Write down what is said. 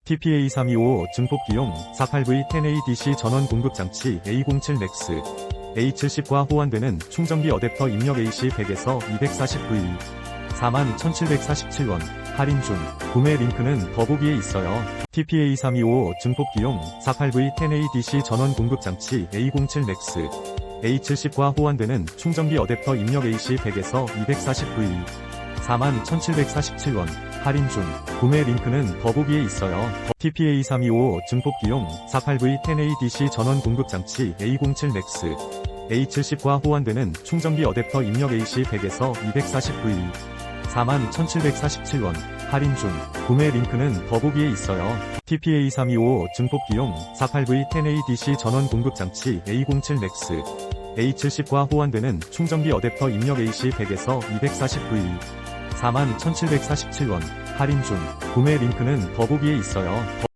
TPA325 증폭기용 48V10ADC 전원 공급 장치 A07 맥스 A70과 호환되는 충전기 어댑터 입력 AC 100에서 240V 41,747원 할인 중. 구매 링크는 더보기에 있어요. TPA325 증폭기용 48V10ADC 전원 공급 장치 A07 맥스 A70과 호환되는 충전기 어댑터 입력 AC 100에서 240V 41,747원 할인 중. 구매 링크는 더보기에 있어요. TPA325 증폭기용 48V10ADC 전원 공급 장치 A07 맥스 A70과 호환되는 충전기 어댑터 입력 AC 100에서 240V 41,747원 할인 중. 구매 링크는 더보기에 있어요. TPA325 증폭기용 48V10ADC 전원 공급 장치 A07 맥스 A70과 호환되는 충전기 어댑터 입력 AC 100에서 240V 41,747원 할인 중. 구매 링크는 더보기에 있어요.